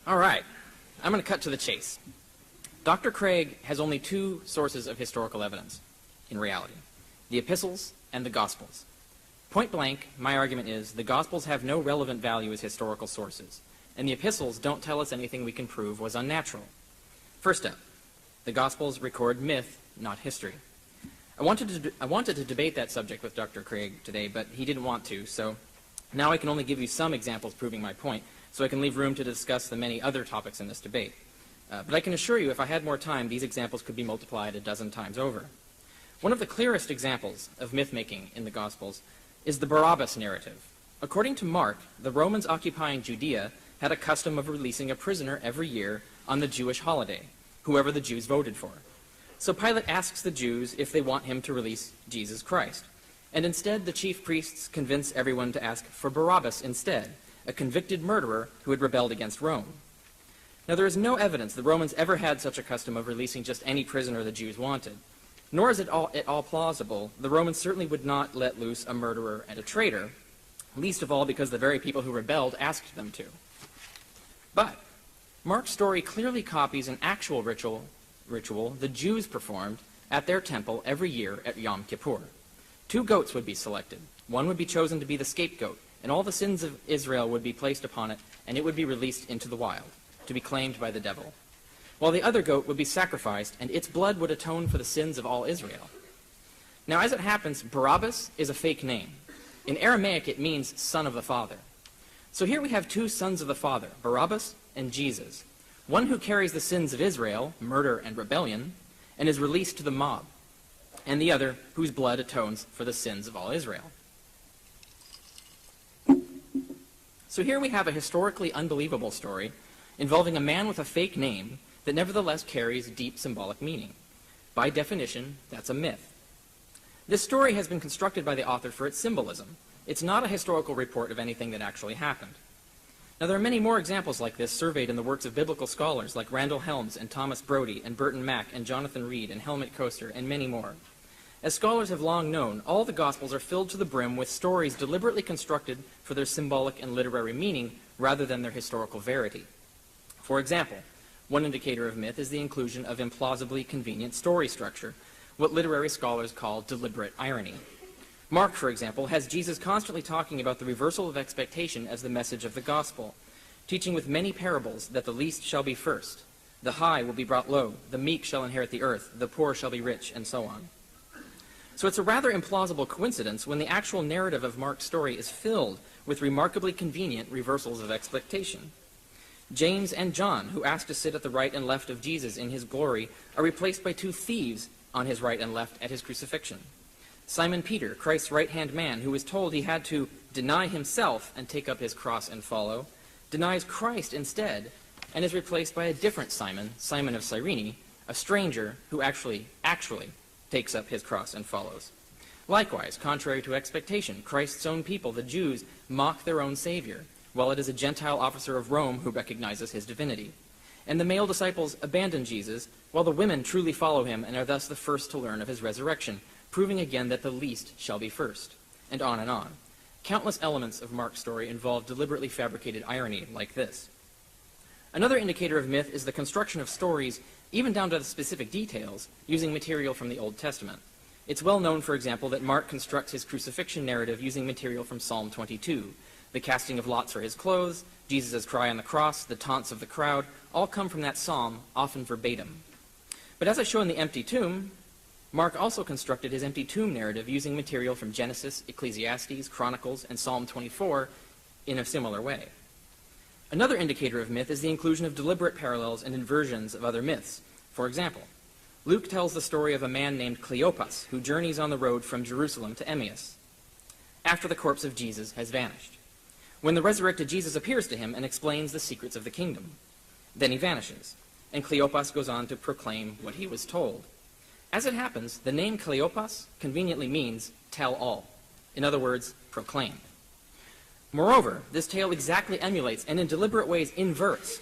All right, I'm going to cut to the chase. Dr. Craig has only two sources of historical evidence, in reality, the epistles and the Gospels. Point blank, my argument is the Gospels have no relevant value as historical sources, and the epistles don't tell us anything we can prove was unnatural. First up, the Gospels record myth, not history. I wanted to debate that subject with Dr. Craig today, but he didn't want to, so now I can only give you some examples proving my point, so I can leave room to discuss the many other topics in this debate. But I can assure you, if I had more time, these examples could be multiplied a dozen times over. One of the clearest examples of myth-making in the Gospels is the Barabbas narrative. According to Mark, the Romans occupying Judea had a custom of releasing a prisoner every year on the Jewish holiday, whoever the Jews voted for. So Pilate asks the Jews if they want him to release Jesus Christ. And instead, the chief priests convince everyone to ask for Barabbas instead, a convicted murderer who had rebelled against Rome. Now, there is no evidence the Romans ever had such a custom of releasing just any prisoner the Jews wanted. Nor is it at all plausible the Romans certainly would not let loose a murderer and a traitor, least of all because the very people who rebelled asked them to. But Mark's story clearly copies an actual ritual the Jews performed at their temple every year at Yom Kippur. 2 goats would be selected. One would be chosen to be the scapegoat, and all the sins of Israel would be placed upon it, and it would be released into the wild, to be claimed by the devil. While the other goat would be sacrificed, and its blood would atone for the sins of all Israel. Now, as it happens, Barabbas is a fake name. In Aramaic, it means son of the father. So here we have 2 sons of the father, Barabbas and Jesus. One who carries the sins of Israel, murder and rebellion, and is released to the mob, and the other whose blood atones for the sins of all Israel. So here we have a historically unbelievable story involving a man with a fake name that nevertheless carries deep symbolic meaning. By definition, that's a myth. This story has been constructed by the author for its symbolism. It's not a historical report of anything that actually happened. Now, there are many more examples like this surveyed in the works of biblical scholars like Randall Helms and Thomas Brodie and Burton Mack and Jonathan Reed and Helmut Koester and many more. As scholars have long known, all the Gospels are filled to the brim with stories deliberately constructed for their symbolic and literary meaning rather than their historical verity. For example, one indicator of myth is the inclusion of implausibly convenient story structure, what literary scholars call deliberate irony. Mark, for example, has Jesus constantly talking about the reversal of expectation as the message of the gospel, teaching with many parables that the least shall be first, the high will be brought low, the meek shall inherit the earth, the poor shall be rich, and so on. So it's a rather implausible coincidence when the actual narrative of Mark's story is filled with remarkably convenient reversals of expectation. James and John, who asked to sit at the right and left of Jesus in his glory, are replaced by 2 thieves on his right and left at his crucifixion. Simon Peter, Christ's right-hand man, who was told he had to deny himself and take up his cross and follow, denies Christ instead and is replaced by a different Simon, Simon of Cyrene, a stranger who actually takes up his cross and follows. Likewise, contrary to expectation, Christ's own people, the Jews, mock their own Savior, while it is a Gentile officer of Rome who recognizes his divinity. And the male disciples abandon Jesus, while the women truly follow him and are thus the first to learn of his resurrection, proving again that the least shall be first, and on and on. Countless elements of Mark's story involve deliberately fabricated irony like this. Another indicator of myth is the construction of stories, even down to the specific details, using material from the Old Testament. It's well known, for example, that Mark constructs his crucifixion narrative using material from Psalm 22. The casting of lots for his clothes, Jesus' cry on the cross, the taunts of the crowd, all come from that psalm, often verbatim. But as I show in the empty tomb, Mark also constructed his empty tomb narrative using material from Genesis, Ecclesiastes, Chronicles, and Psalm 24 in a similar way. Another indicator of myth is the inclusion of deliberate parallels and inversions of other myths. For example, Luke tells the story of a man named Cleopas who journeys on the road from Jerusalem to Emmaus after the corpse of Jesus has vanished, when the resurrected Jesus appears to him and explains the secrets of the kingdom. Then he vanishes, and Cleopas goes on to proclaim what he was told. As it happens, the name Cleopas conveniently means tell all. In other words, proclaim. Moreover, this tale exactly emulates and in deliberate ways inverts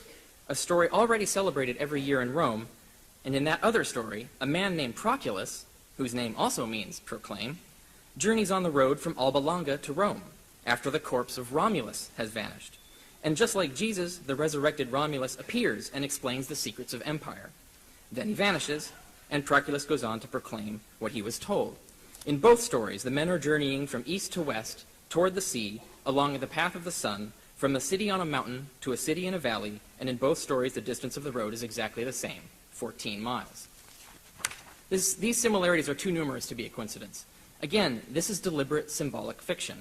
a story already celebrated every year in Rome, and in that other story, a man named Proculus, whose name also means proclaim, journeys on the road from Alba Longa to Rome after the corpse of Romulus has vanished, And just like Jesus, the resurrected Romulus appears and explains the secrets of empire. Then he vanishes, and Proculus goes on to proclaim what he was told. In both stories, the men are journeying from east to west toward the sea along the path of the sun, from a city on a mountain to a city in a valley, and in both stories the distance of the road is exactly the same, 14 miles. These similarities are too numerous to be a coincidence. Again, this is deliberate symbolic fiction.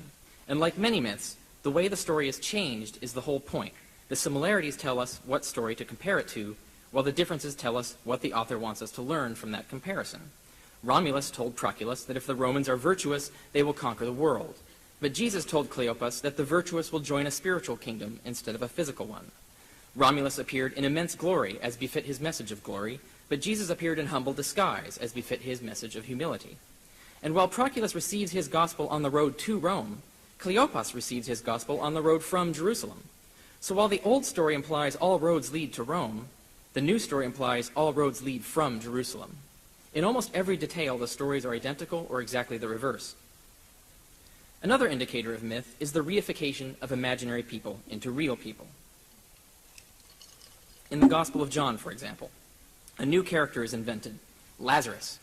And like many myths, the way the story is changed is the whole point. The similarities tell us what story to compare it to, while the differences tell us what the author wants us to learn from that comparison. Romulus told Proculus that if the Romans are virtuous, they will conquer the world. But Jesus told Cleopas that the virtuous will join a spiritual kingdom instead of a physical one. Romulus appeared in immense glory, as befit his message of glory, but Jesus appeared in humble disguise, as befit his message of humility. And while Proculus receives his gospel on the road to Rome, Cleopas receives his gospel on the road from Jerusalem. So while the old story implies all roads lead to Rome, the new story implies all roads lead from Jerusalem. In almost every detail, the stories are identical or exactly the reverse. Another indicator of myth is the reification of imaginary people into real people. In the Gospel of John, for example, a new character is invented, Lazarus,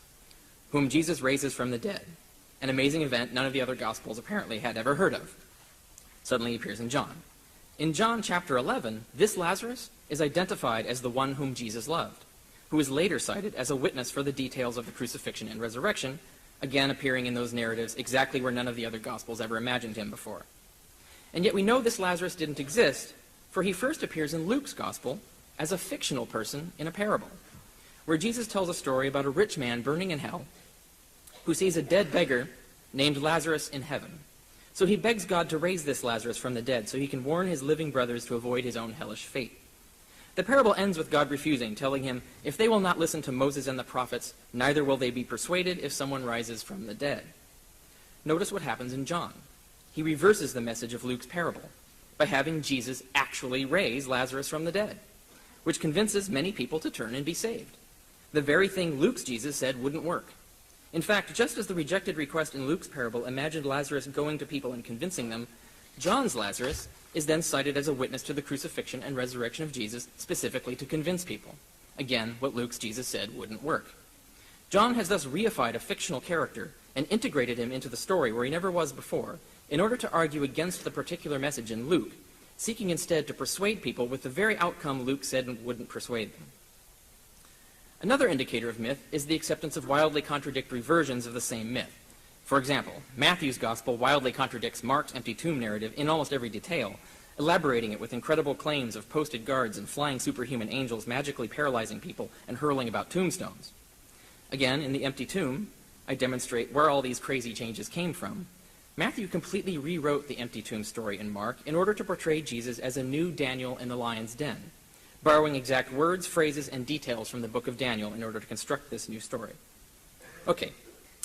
whom Jesus raises from the dead, an amazing event none of the other Gospels apparently had ever heard of. Suddenly he appears in John. In John chapter 11, this Lazarus is identified as the one whom Jesus loved, who is later cited as a witness for the details of the crucifixion and resurrection, again appearing in those narratives exactly where none of the other Gospels ever imagined him before. And yet we know this Lazarus didn't exist, for he first appears in Luke's Gospel as a fictional person in a parable, where Jesus tells a story about a rich man burning in hell who sees a dead beggar named Lazarus in heaven. So he begs God to raise this Lazarus from the dead so he can warn his living brothers to avoid his own hellish fate. The parable ends with God refusing, telling him, if they will not listen to Moses and the prophets, neither will they be persuaded if someone rises from the dead. Notice what happens in John. He reverses the message of Luke's parable by having Jesus actually raise Lazarus from the dead, which convinces many people to turn and be saved. The very thing Luke's Jesus said wouldn't work. In fact, just as the rejected request in Luke's parable imagined Lazarus going to people and convincing them, John's Lazarus is then cited as a witness to the crucifixion and resurrection of Jesus, specifically to convince people. Again, what Luke's Jesus said wouldn't work. John has thus reified a fictional character and integrated him into the story where he never was before, in order to argue against the particular message in Luke, seeking instead to persuade people with the very outcome Luke said wouldn't persuade them. Another indicator of myth is the acceptance of wildly contradictory versions of the same myth. For example, Matthew's Gospel wildly contradicts Mark's empty tomb narrative in almost every detail, elaborating it with incredible claims of posted guards and flying superhuman angels magically paralyzing people and hurling about tombstones. Again, in the empty tomb, I demonstrate where all these crazy changes came from. Matthew completely rewrote the empty tomb story in Mark in order to portray Jesus as a new Daniel in the lion's den, borrowing exact words, phrases, and details from the book of Daniel in order to construct this new story. Okay,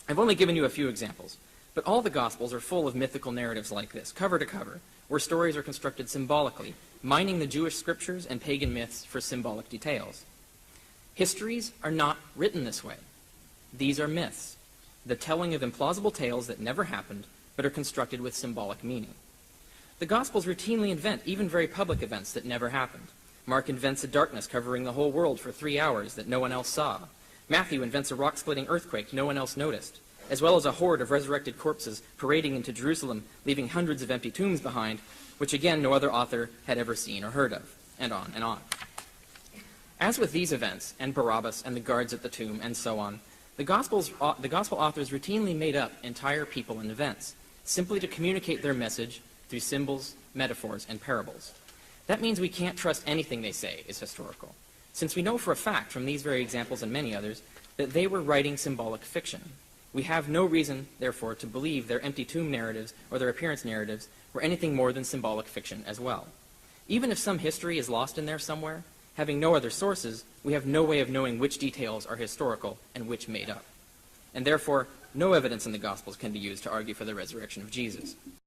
I've only given you a few examples, but all the Gospels are full of mythical narratives like this, cover to cover, where stories are constructed symbolically, mining the Jewish scriptures and pagan myths for symbolic details. Histories are not written this way. These are myths, the telling of implausible tales that never happened, but are constructed with symbolic meaning. The Gospels routinely invent even very public events that never happened. Mark invents a darkness covering the whole world for 3 hours that no one else saw. Matthew invents a rock-splitting earthquake no one else noticed, as well as a horde of resurrected corpses parading into Jerusalem, leaving hundreds of empty tombs behind, which again no other author had ever seen or heard of, and on and on. As with these events, and Barabbas and the guards at the tomb, and so on, the Gospel authors routinely made up entire people and events, simply to communicate their message through symbols, metaphors, and parables. That means we can't trust anything they say is historical, since we know for a fact from these very examples and many others that they were writing symbolic fiction. We have no reason, therefore, to believe their empty tomb narratives or their appearance narratives were anything more than symbolic fiction as well. Even if some history is lost in there somewhere, having no other sources, we have no way of knowing which details are historical and which made up. And therefore, no evidence in the Gospels can be used to argue for the resurrection of Jesus.